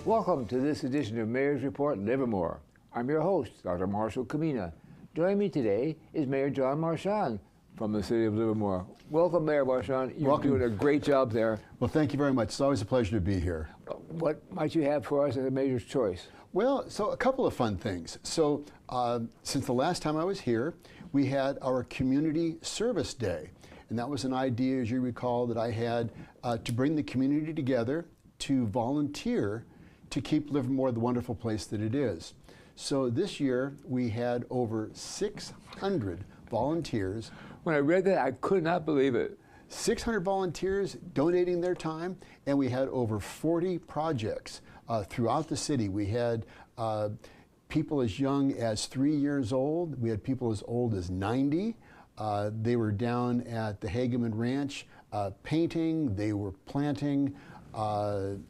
Welcome to this edition of Mayor's Report Livermore. I'm your host, Dr. Marshall Kamina. Joining me today is Mayor John Marchand from the city of Livermore. Welcome, Mayor Marchand. You're doing a great job there. Well, thank you very much. It's always a pleasure to be here. What might you have for us as a mayor's choice? Well, so a couple of fun things. So since the last time I was here, we had our Community Service Day. And that was an idea, as you recall, that I had to bring the community together to volunteer to keep Livermore the wonderful place that it is. So this year we had over 600 volunteers. When I read that, I could not believe it. 600 volunteers donating their time, and we had over 40 projects throughout the city. We had people as young as 3 years old. We had people as old as 90. They were down at the Hageman Ranch painting. They were planting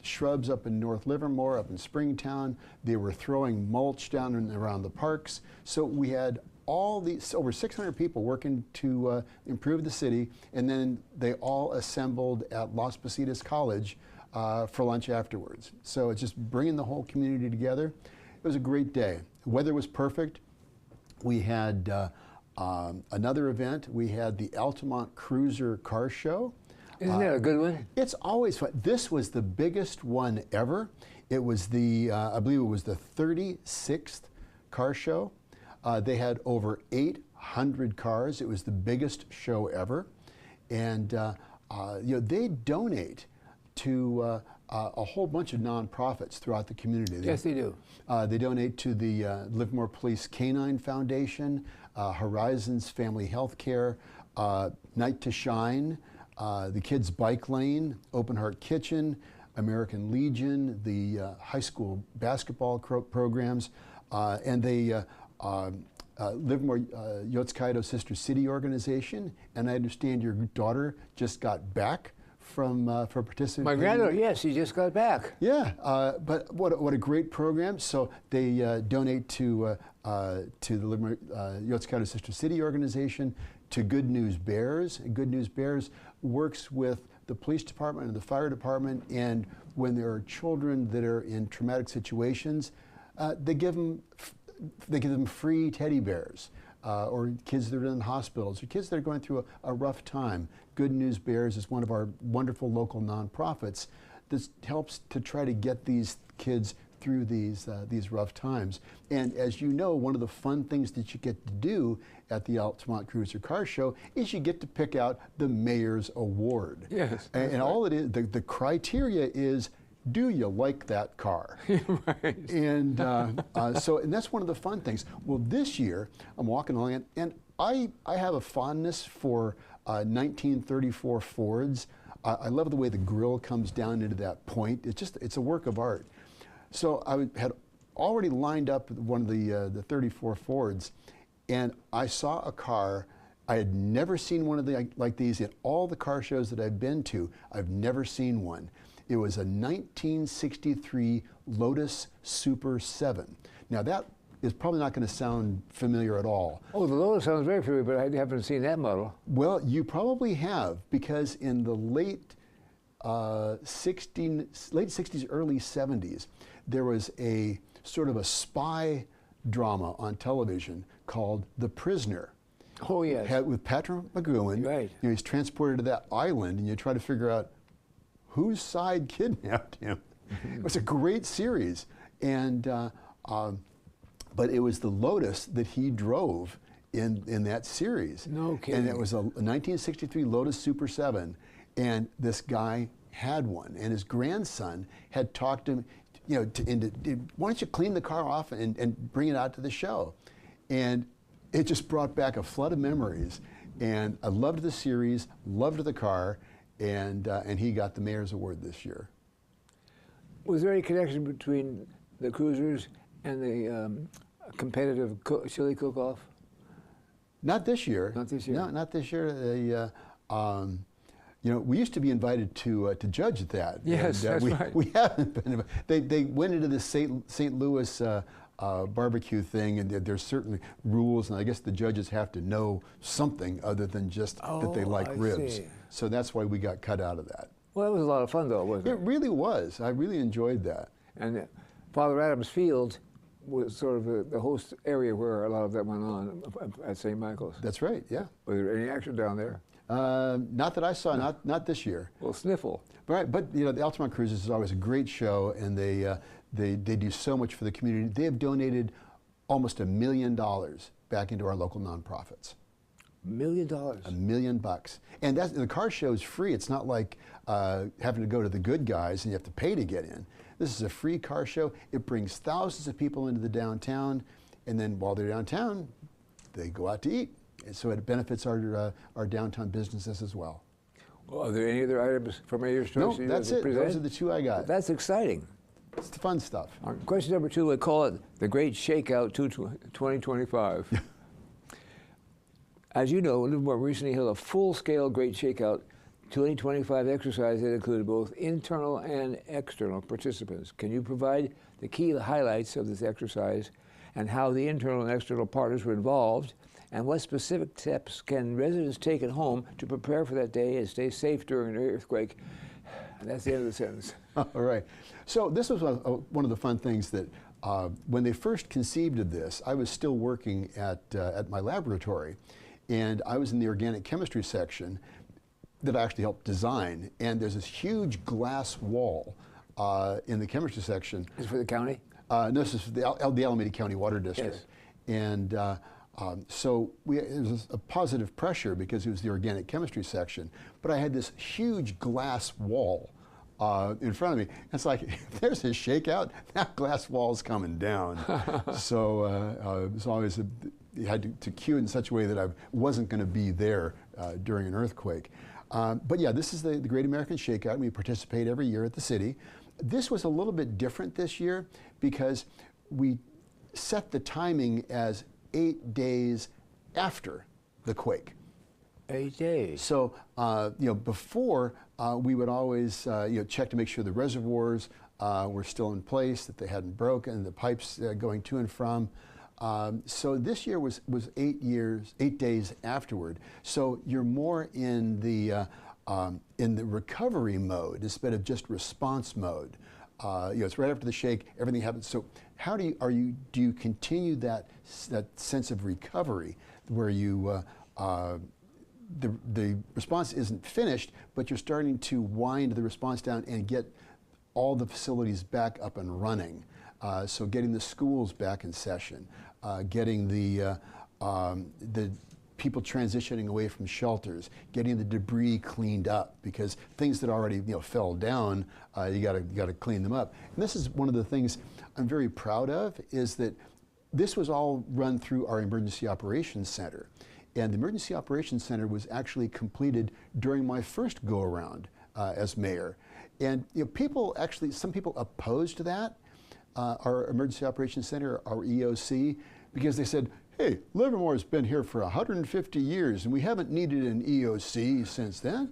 shrubs up in North Livermore, up in Springtown. They were throwing mulch down and around the parks. So we had all these, over 600 people working to improve the city, and then they all assembled at Las Positas College for lunch afterwards. So it's just bringing the whole community together. It was a great day. The weather was perfect. We had another event. We had the Altamont Cruiser Car Show. Isn't that a good one? It's always fun. This was the biggest one ever. It was the, I believe it was the 36th car show. They had over 800 cars. It was the biggest show ever. And they donate to a whole bunch of nonprofits throughout the community. Yes, they do. They donate to the Livermore Police Canine Foundation, Horizons Family Health Care, Night to Shine, the Kids Bike Lane, Open Heart Kitchen, American Legion, the high school basketball programs, and they Livermore Yotzkaido Sister City Organization. And I understand your daughter just got back from participating. My granddaughter, yes, she just got back. Yeah, but what a great program. So they donate to the Livermore Yotzkaido Sister City Organization, to Good News Bears. And Good News Bears works with the police department and the fire department, and when there are children that are in traumatic situations, they give them free teddy bears, or kids that are in hospitals, or kids that are going through a rough time. Good News Bears is one of our wonderful local nonprofits that helps to try to get these kids through these rough times. And as you know, one of the fun things that you get to do at the Altamont Cruiser Car Show is you get to pick out the Mayor's Award. Yes. And all it is, the criteria is, do you like that car? Right. And and that's one of the fun things. Well, this year I'm walking along, and I have a fondness for 1934 Fords. I love the way the grill comes down into that point. It's a work of art. So I had already lined up one of the 34 Fords, and I saw a car. I had never seen one of like these in all the car shows that I've been to. I've never seen one. It was a 1963 Lotus Super 7. Now that is probably not going to sound familiar at all. Oh, the Lotus sounds very familiar, but I haven't seen that model. Well, you probably have, because in the late 60s, early 70s, there was a sort of a spy drama on television called The Prisoner. Oh, yes. With Patrick McGowan. Right. He's transported to that island, and you try to figure out whose side kidnapped him. It was a great series, and but it was the Lotus that he drove in that series. No kidding. And it was a 1963 Lotus Super 7, and this guy had one, and his grandson had talked him, why don't you clean the car off and bring it out to the show? And it just brought back a flood of memories, and I loved the series, loved the car, and he got the Mayor's Award this year. Was there any connection between the cruisers and the competitive chili cook-off? Not this year. Not this year? No, not this year. We used to be invited to judge that. Yes, and, that's right. We haven't been. They went into the St. Louis barbecue thing, and there's certainly rules, and I guess the judges have to know something other than just that they like ribs. See. So that's why we got cut out of that. Well, it was a lot of fun, though, wasn't it? It really was. I really enjoyed that. And Father Adams Field was sort of the host area where a lot of that went on at St. Michael's. That's right, yeah. Was there any action down there? Not that I saw, not this year. Well, sniffle. Right, but you know, the Altamont Cruises is always a great show, and they do so much for the community. They have donated almost $1 million back into our local nonprofits. $1 million? $1 million. And the car show is free. It's not like having to go to the good guys and you have to pay to get in. This is a free car show. It brings thousands of people into the downtown, and then while they're downtown, they go out to eat. And so it benefits our downtown businesses as well. Well, are there any other items for Mayor's Choice? No, that's it. Those are the two I got. Well, that's exciting. It's the fun stuff. Question number 2, we call it the Great Shakeout 2025. As you know, Livermore recently held a full-scale Great Shakeout 2025 exercise that included both internal and external participants. Can you provide the key highlights of this exercise and how the internal and external partners were involved, and what specific steps can residents take at home to prepare for that day and stay safe during an earthquake? And that's the end of the sentence. All right. So this was one of the fun things that when they first conceived of this, I was still working at my laboratory, and I was in the organic chemistry section that I actually helped design. And there's this huge glass wall in the chemistry section. Is it for the county? No, this is for the Alameda County Water District. Yes. And so it was a positive pressure because it was the organic chemistry section, but I had this huge glass wall in front of me. It's like, if there's a shakeout, that glass wall's coming down. So it was always, you had to cue it in such a way that I wasn't going to be there during an earthquake. But yeah, this is the Great American Shakeout. We participate every year at the city. This was a little bit different this year because we set the timing as 8 days after the quake. 8 days. So, you know, before we would always, you know, check to make sure the reservoirs were still in place, that they hadn't broken, the pipes going to and from. So this year was 8 days afterward. So you're more in the recovery mode instead of just response mode. You know, it's right after the shake, everything happens. So how do you continue that sense of recovery where you the response isn't finished, but you're starting to wind the response down and get all the facilities back up and running. So getting the schools back in session, getting the people transitioning away from shelters, getting the debris cleaned up, because things that already fell down, you got to clean them up. And this is one of the things I'm very proud of, is that this was all run through our Emergency Operations Center. And the Emergency Operations Center was actually completed during my first go-around as mayor. And some people opposed that, our Emergency Operations Center, our EOC, because they said, hey, Livermore's been here for 150 years and we haven't needed an EOC since then.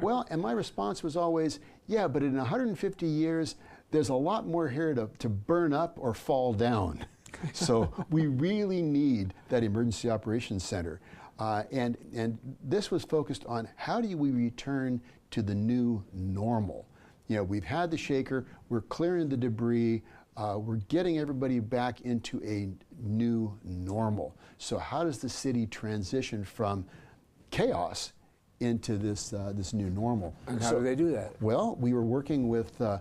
Well, and my response was always, yeah, but in 150 years, there's a lot more here to burn up or fall down. So we really need that Emergency Operations Center. And this was focused on how do we return to the new normal. We've had the shaker, we're clearing the debris, we're getting everybody back into a new normal. So how does the city transition from chaos into this new normal? And how do they do that? Well, we were working with the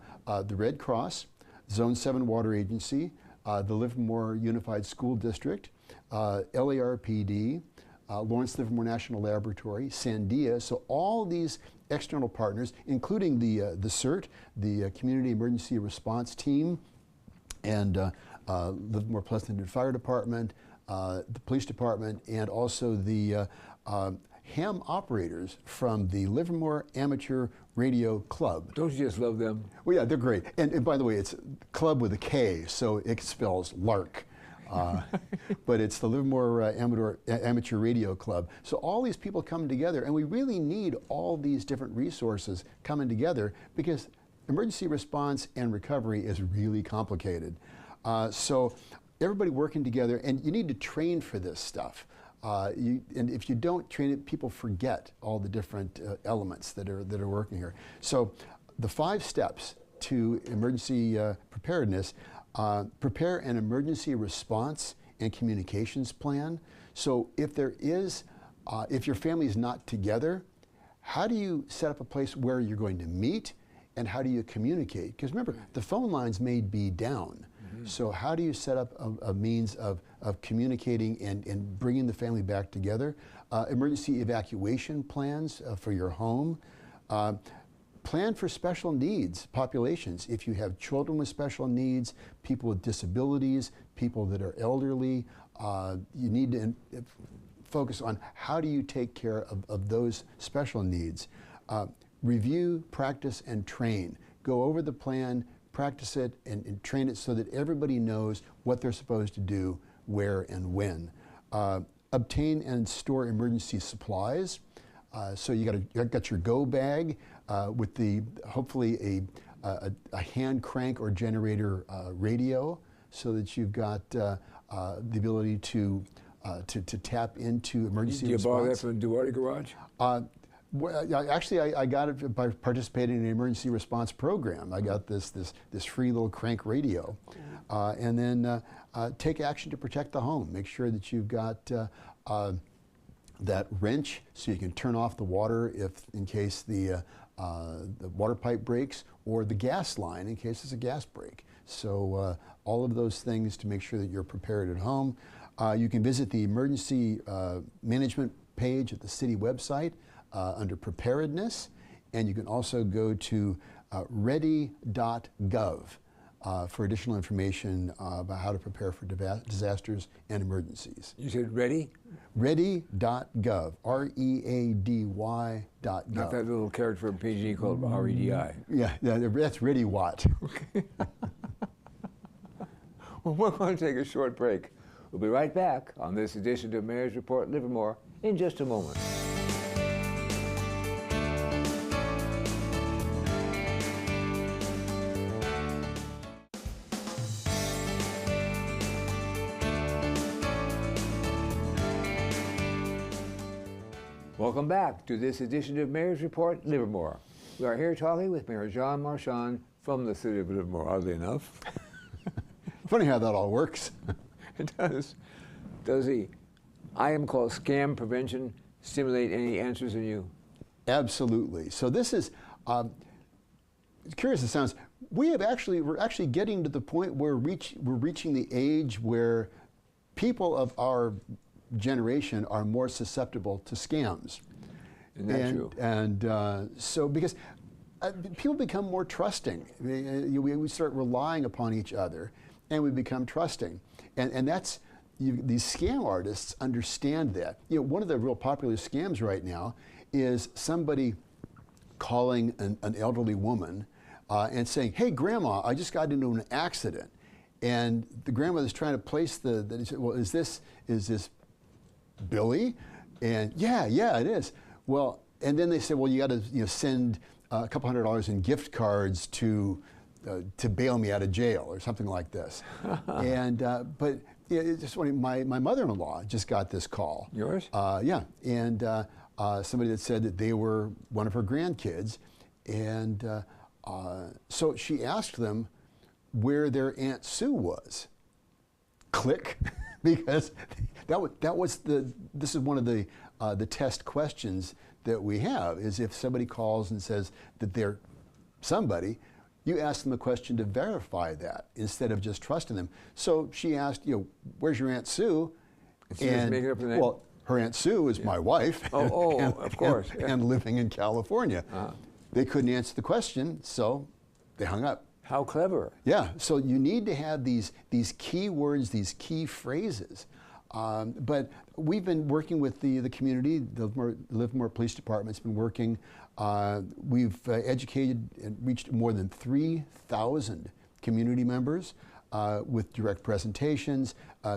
Red Cross, Zone 7 Water Agency, the Livermore Unified School District, LARPD, Lawrence Livermore National Laboratory, Sandia. So all these external partners, including the CERT, the Community Emergency Response Team, and Livermore Pleasanton Fire Department, the Police Department, and also the ham operators from the Livermore Amateur Radio Club. Don't you just love them? Well, yeah, they're great. And by the way, it's club with a K, so it spells lark. But it's the Livermore Amateur Radio Club. So all these people come together, and we really need all these different resources coming together, because emergency response and recovery is really complicated. So everybody working together, and you need to train for this stuff. And if you don't train it, people forget all the different elements that are working here. So the 5 steps to emergency preparedness, prepare an emergency response and communications plan. So if there is, if your family is not together, how do you set up a place where you're going to meet, and how do you communicate? Because remember, the phone lines may be down. So how do you set up a means of communicating and bringing the family back together? Emergency evacuation plans for your home. Plan for special needs populations. If you have children with special needs, people with disabilities, people that are elderly, you need to focus on how do you take care of those special needs. Review, practice, and train. Go over the plan, practice it, and train it so that everybody knows what they're supposed to do, where and when. Obtain and store emergency supplies. So you got your go bag with hopefully a hand crank or generator radio, so that you've got the ability to tap into emergency response. Did you borrow that from the Duarte Garage? Actually, I got it by participating in an emergency response program. I got this free little crank radio, and then take action to protect the home. Make sure that you've got that wrench so you can turn off the water in case the water pipe breaks, or the gas line in case there's a gas break. So all of those things to make sure that you're prepared at home. You can visit the emergency management page at the city website under preparedness, and you can also go to ready.gov for additional information about how to prepare for disasters and emergencies. You said ready? Ready.gov, READY.gov. Not that little character from PG called REDI. Yeah, that's Ready Watt. Okay. Well, we're going to take a short break. We'll be right back on this edition of Mayor's Report Livermore in just a moment. Welcome back to this edition of Mayor's Report Livermore. We are here talking with Mayor John Marchand from the city of Livermore, oddly enough. Funny how that all works. It does. Does the item called scam prevention stimulate any answers in you? Absolutely. So this is, curious as it sounds, we're actually getting to the point where we're reaching the age where people of our generation are more susceptible to scams. Isn't that true? And so because people become more trusting. We start relying upon each other, and we become trusting. And that's, these scam artists understand that. One of the real popular scams right now is somebody calling an elderly woman and saying, "Hey, Grandma, I just got into an accident." And the grandmother's trying to place well, is this Billy? And yeah, it is. Well, and then they say, well, you got to send a couple $100 in gift cards to bail me out of jail or something like this. And but it's just funny. My mother-in-law just got this call. Yours? Yeah, and somebody that said that they were one of her grandkids, and so she asked them where their Aunt Sue was. Click, because this is one of the test questions that we have, is if somebody calls and says that they're somebody, you ask them a question to verify that instead of just trusting them. So she asked, where's your Aunt Sue? And making up the name? Well, her Aunt Sue is my wife. Of course. And living in California. They couldn't answer the question, so they hung up. How clever. Yeah, so you need to have these key words, these key phrases. But we've been working with the community. The Livermore Police Department's been working. We've educated and reached more than 3,000 community members with direct presentations,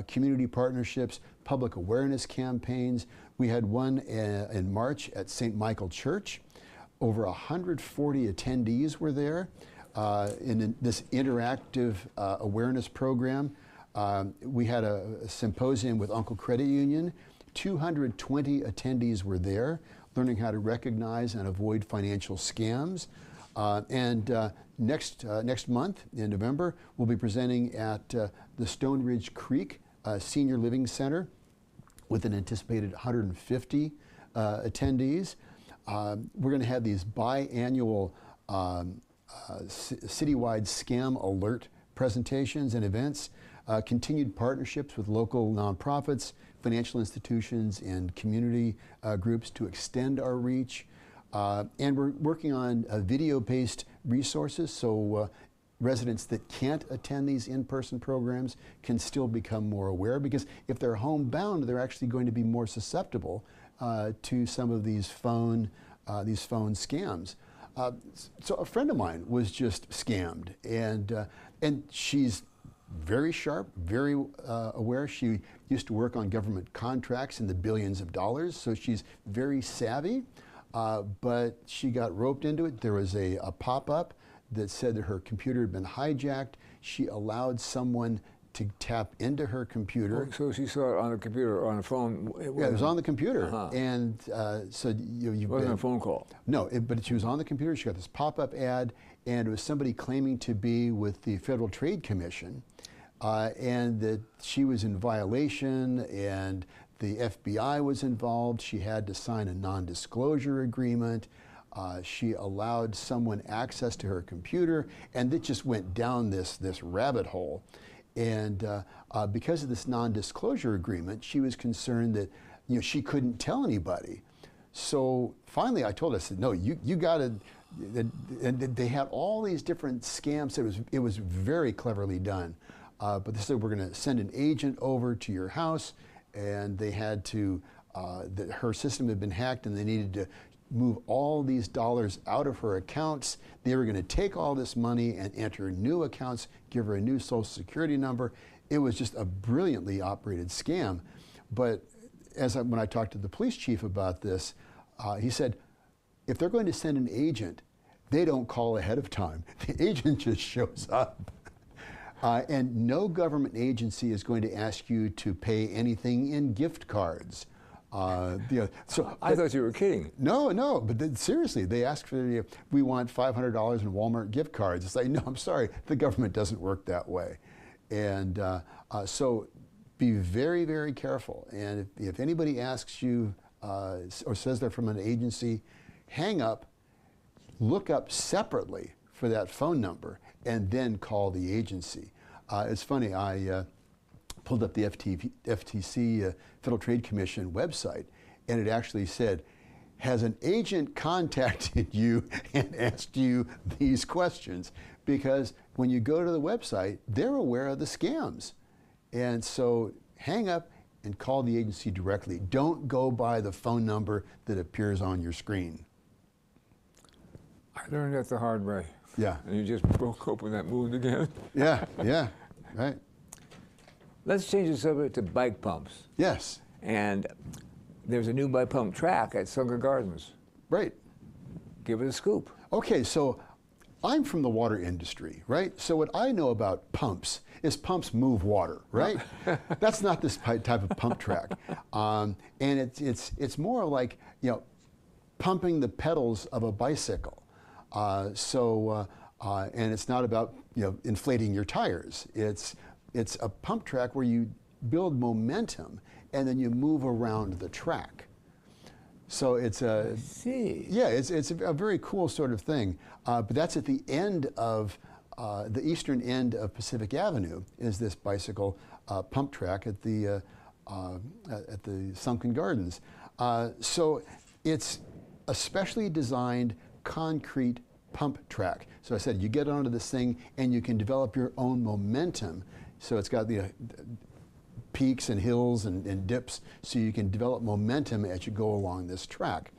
community partnerships, public awareness campaigns. We had one in March at St. Michael Church. Over 140 attendees were there in this interactive awareness program. We had a symposium with Uncle Credit Union. 220 attendees were there, learning how to recognize and avoid financial scams. Next month, in November, we'll be presenting at the Stone Ridge Creek Senior Living Center with an anticipated 150 attendees. We're going to have these biannual citywide scam alert presentations and events, continued partnerships with local nonprofits, financial institutions, and community groups to extend our reach. And we're working on video-based resources so residents that can't attend these in-person programs can still become more aware, because if they're homebound, they're actually going to be more susceptible to some of these phone scams. So a friend of mine was just scammed, and she's very sharp, very aware. She used to work on government contracts in the billions of dollars, so she's very savvy. But she got roped into it. There was a pop-up that said that her computer had been hijacked. She allowed someone to tap into her computer. Oh, so she saw it on the computer or on the phone? Yeah, it was on the computer. And so it wasn't a phone call? No, but she was on the computer. She got this pop-up ad, and it was somebody claiming to be with the Federal Trade Commission, and that she was in violation, and the FBI was involved. She had to sign a non-disclosure agreement. She allowed someone access to her computer, and it just went down this rabbit hole. And because of this non-disclosure agreement, she was concerned that she couldn't tell anybody. So finally, I told her, I said, no, you got to. And they had all these different scams. It was very cleverly done. But they said, we're going to send an agent over to your house, and they had to. Her system had been hacked, and they needed to move all these dollars out of her accounts. They were going to take all this money and enter new accounts, give her a new Social Security number. It was just a brilliantly operated scam. But when I talked to the police chief about this, he said, if they're going to send an agent, they don't call ahead of time. The agent just shows up. And no government agency is going to ask you to pay anything in gift cards. So I thought you were kidding. No, but seriously, they ask for we want $500 in Walmart gift cards. It's like, no, I'm sorry, the government doesn't work that way. And so be very, very careful. And if anybody asks you or says they're from an agency, hang up, look up separately for that phone number, and then call the agency. It's funny, I pulled up the FTC, Federal Trade Commission website, and it actually said, has an agent contacted you and asked you these questions? Because when you go to the website, they're aware of the scams. And so hang up and call the agency directly. Don't go by the phone number that appears on your screen. I learned that the hard way. Yeah. And you just broke open that wound again. Yeah, right. Let's change the subject to bike pumps. Yes. And there's a new bike pump track at Sunken Gardens. Right. Give it a scoop. Okay, so I'm from the water industry, right? So what I know about pumps is pumps move water, right? That's not this type of pump track. And it's more like, pumping the pedals of a bicycle. And it's not about, inflating your tires. It's a pump track where you build momentum and then you move around the track. So it's a it's a very cool sort of thing. But that's at the end of the eastern end of Pacific Avenue is this bicycle pump track at the Sunken Gardens. So it's a specially designed concrete pump track. So I said you get onto this thing and you can develop your own momentum. So it's got the peaks and hills and dips, so you can develop momentum as you go along this track.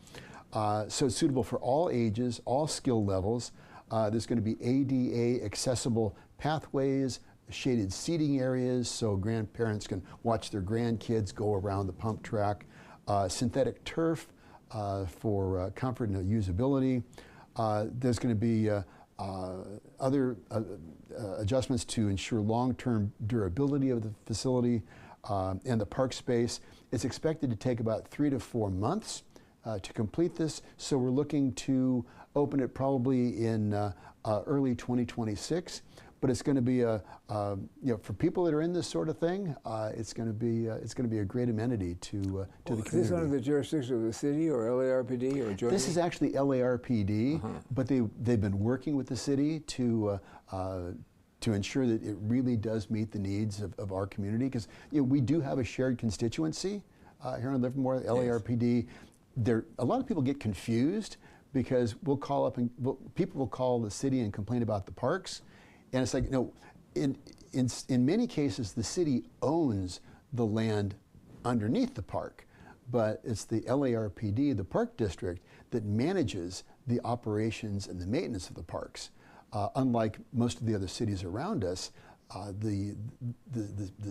So it's suitable for all ages, all skill levels. There's going to be ADA accessible pathways, shaded seating areas so grandparents can watch their grandkids go around the pump track, synthetic turf for comfort and usability. There's going to be other adjustments to ensure long-term durability of the facility and the park space. It's expected to take about 3 to 4 months to complete this. So we're looking to open it probably in early 2026. But it's going to be for people that are in this sort of thing, it's going to be a great amenity to the community. Is this under the jurisdiction of the city or LARPD or jointly? This is actually LARPD, but they've been working with the city to ensure that it really does meet the needs of our community, because we do have a shared constituency here in Livermore. LARPD, a lot of people get confused because we'll call up and people will call the city and complain about the parks. And it's like, no, in many cases, the city owns the land underneath the park, but it's the LARPD, the park district, that manages the operations and the maintenance of the parks. Unlike most of the other cities around us, the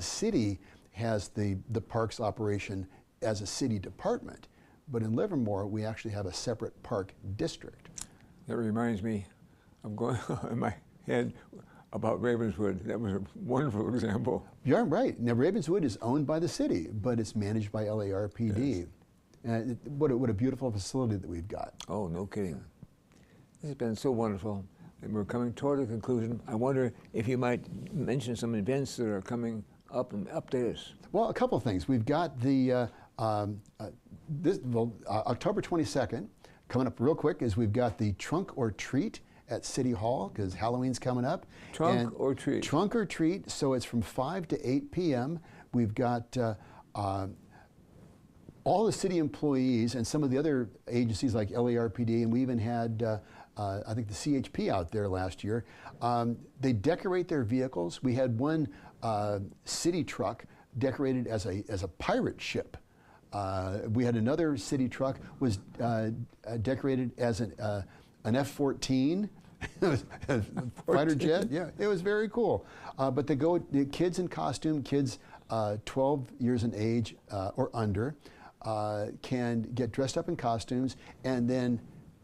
city has the parks operation as a city department, but in Livermore, we actually have a separate park district. That reminds me, I'm going in my head about Ravenswood. That was a wonderful example. You're right. Now, Ravenswood is owned by the city, but it's managed by LARPD. Yes. What a beautiful facility that we've got. Oh, no kidding. This has been so wonderful, and we're coming toward a conclusion. I wonder if you might mention some events that are coming up and update us. Well, a couple of things. We've got the October 22nd coming up real quick. Is we've got the Trunk or Treat at City Hall, because Halloween's coming up. Trunk or Treat? Trunk or Treat, so it's from 5 to 8 p.m. We've got all the city employees and some of the other agencies like LARPD, and we even had, I think, the CHP out there last year. They decorate their vehicles. We had one city truck decorated as a pirate ship. We had another city truck was decorated as an F-14 fighter jet. Yeah, it was very cool. But the kids in costume, kids 12 years in age or under, can get dressed up in costumes and then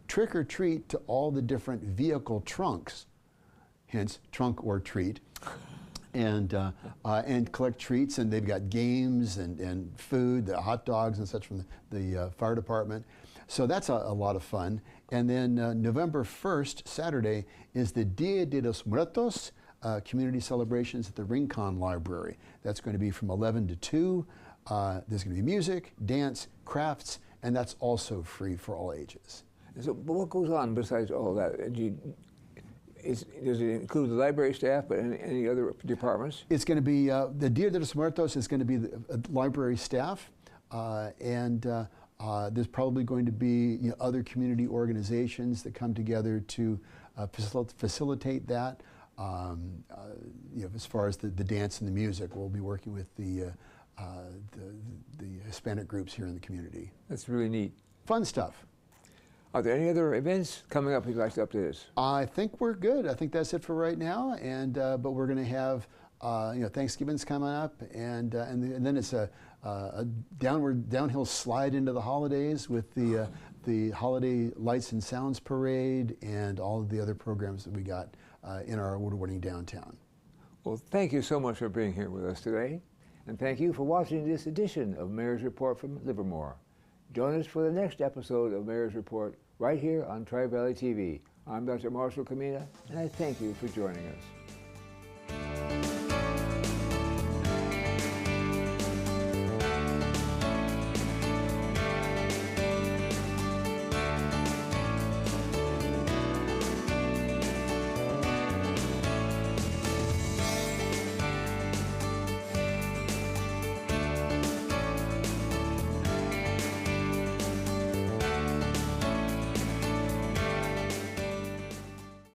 trick or treat to all the different vehicle trunks, hence Trunk or Treat, and collect treats. And they've got games and food, the hot dogs and such from the fire department. So that's a lot of fun. And then November 1st, Saturday, is the Dia de los Muertos community celebrations at the Rincon Library. That's going to be from 11 to 2. There's going to be music, dance, crafts, and that's also free for all ages. So, but what goes on besides all that? Does it include the library staff, but any other departments? It's going to be, the Dia de los Muertos is going to be the library staff, and there's probably going to be other community organizations that come together to facilitate that. As far as the dance and the music, we'll be working with the Hispanic groups here in the community. That's really neat. Fun stuff. Are there any other events coming up you'd like to update us? I think we're good. I think that's it for right now. And but we're going to have Thanksgiving's coming up, and then it's a downhill slide into the holidays with the holiday lights and sounds parade and all of the other programs that we got in our award-winning downtown. Well, thank you so much for being here with us today, and thank you for watching this edition of Mayor's Report from Livermore. Join us for the next episode of Mayor's Report right here on Tri-Valley TV. I'm Dr. Marshall Kamina, and I thank you for joining us.